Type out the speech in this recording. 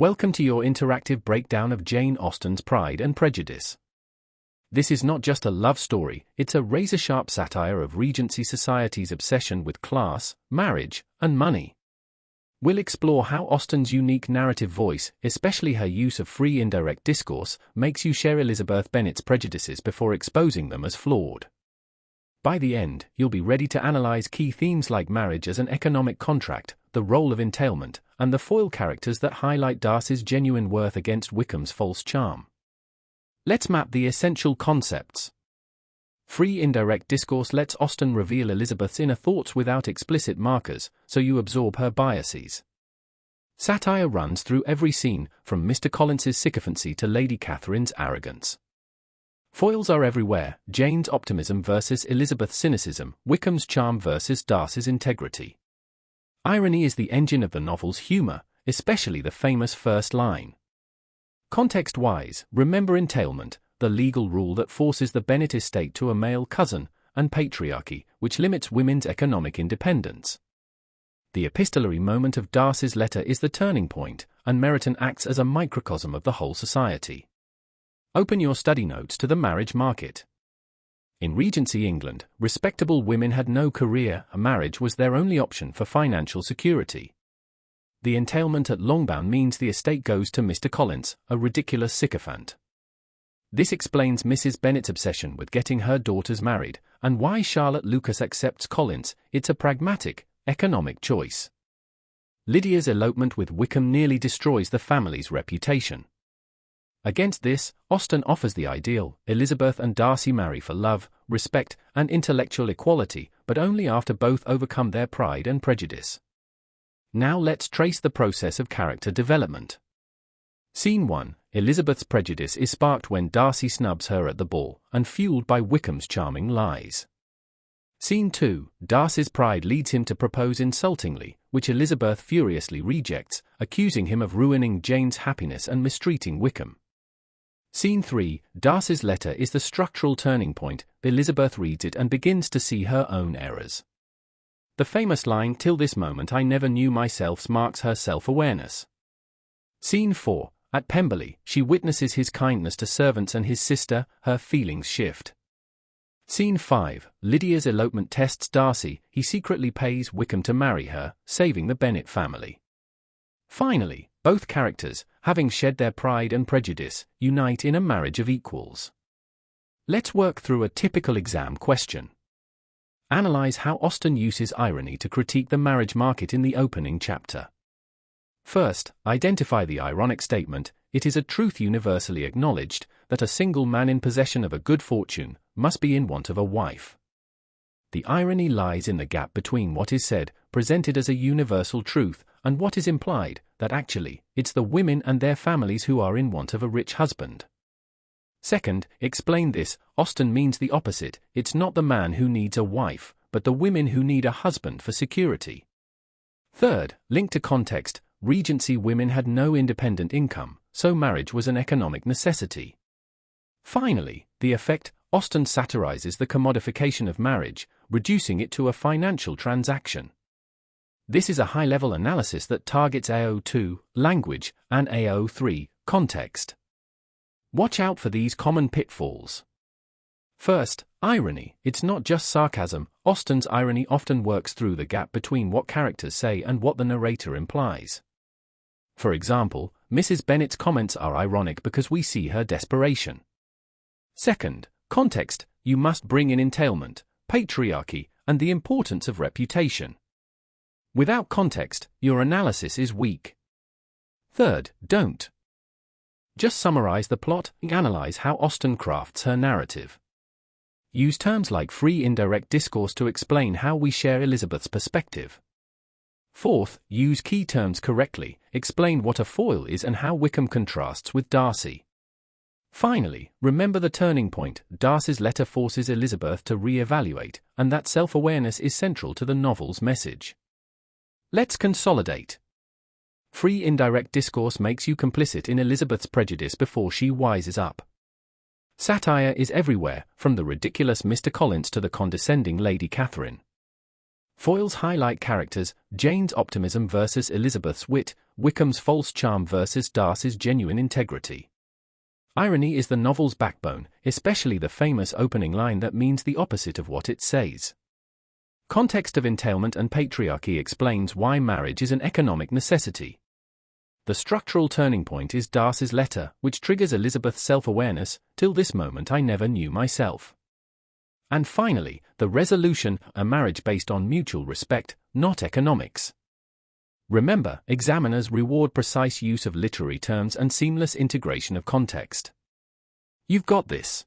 Welcome to your interactive breakdown of Jane Austen's Pride and Prejudice. This is not just a love story, it's a razor-sharp satire of Regency society's obsession with class, marriage, and money. We'll explore how Austen's unique narrative voice, especially her use of free indirect discourse, makes you share Elizabeth Bennet's prejudices before exposing them as flawed. By the end, you'll be ready to analyze key themes like marriage as an economic contract, the role of entailment, and the foil characters that highlight Darcy's genuine worth against Wickham's false charm. Let's map the essential concepts. Free indirect discourse lets Austen reveal Elizabeth's inner thoughts without explicit markers, so you absorb her biases. Satire runs through every scene, from Mr. Collins's sycophancy to Lady Catherine's arrogance. Foils are everywhere: Jane's optimism versus Elizabeth's cynicism, Wickham's charm versus Darcy's integrity. Irony is the engine of the novel's humor, especially the famous first line. Context-wise, remember entailment, the legal rule that forces the Bennet estate to a male cousin, and patriarchy, which limits women's economic independence. The epistolary moment of Darcy's letter is the turning point, and Meryton acts as a microcosm of the whole society. Open your study notes to the marriage market. In Regency England, respectable women had no career, marriage was their only option for financial security. The entailment at Longbourn means the estate goes to Mr. Collins, a ridiculous sycophant. This explains Mrs. Bennet's obsession with getting her daughters married, and why Charlotte Lucas accepts Collins. It's a pragmatic, economic choice. Lydia's elopement with Wickham nearly destroys the family's reputation. Against this, Austen offers the ideal: Elizabeth and Darcy marry for love, respect, and intellectual equality, but only after both overcome their pride and prejudice. Now let's trace the process of character development. Scene 1. Elizabeth's prejudice is sparked when Darcy snubs her at the ball, and fueled by Wickham's charming lies. Scene 2. Darcy's pride leads him to propose insultingly, which Elizabeth furiously rejects, accusing him of ruining Jane's happiness and mistreating Wickham. Scene 3. Darcy's letter is the structural turning point. Elizabeth reads it and begins to see her own errors. The famous line, "Till this moment I never knew myself," marks her self-awareness. Scene 4. At Pemberley, she witnesses his kindness to servants and his sister. Her feelings shift. Scene 5. Lydia's elopement tests Darcy. He secretly pays Wickham to marry her, saving the Bennet family. Finally, both characters, having shed their pride and prejudice, unite in a marriage of equals. Let's work through a typical exam question. Analyze how Austen uses irony to critique the marriage market in the opening chapter. First, identify the ironic statement. It is a truth universally acknowledged that a single man in possession of a good fortune must be in want of a wife. The irony lies in the gap between what is said, presented as a universal truth, and what is implied, that actually, it's the women and their families who are in want of a rich husband. Second, explain this. Austen means the opposite. It's not the man who needs a wife, but the women who need a husband for security. Third, link to context. Regency women had no independent income, so marriage was an economic necessity. Finally, the effect. Austen satirizes the commodification of marriage, reducing it to a financial transaction. This is a high-level analysis that targets AO2, language, and AO3, context. Watch out for these common pitfalls. First, irony. It's not just sarcasm. Austen's irony often works through the gap between what characters say and what the narrator implies. For example, Mrs. Bennet's comments are ironic because we see her desperation. Second, context. You must bring in entailment, patriarchy, and the importance of reputation. Without context, your analysis is weak. Third, don't just summarize the plot, analyze how Austen crafts her narrative. Use terms like free indirect discourse to explain how we share Elizabeth's perspective. Fourth, use key terms correctly, explain what a foil is and how Wickham contrasts with Darcy. Finally, remember the turning point. Darcy's letter forces Elizabeth to re-evaluate, and that self-awareness is central to the novel's message. Let's consolidate. Free indirect discourse makes you complicit in Elizabeth's prejudice before she wises up. Satire is everywhere, from the ridiculous Mr. Collins to the condescending Lady Catherine. Foils highlight characters, Jane's optimism versus Elizabeth's wit, Wickham's false charm versus Darcy's genuine integrity. Irony is the novel's backbone, especially the famous opening line that means the opposite of what it says. Context of entailment and patriarchy explains why marriage is an economic necessity. The structural turning point is Darcy's letter, which triggers Elizabeth's self-awareness, till this moment I never knew myself. And finally, the resolution, a marriage based on mutual respect, not economics. Remember, examiners reward precise use of literary terms and seamless integration of context. You've got this.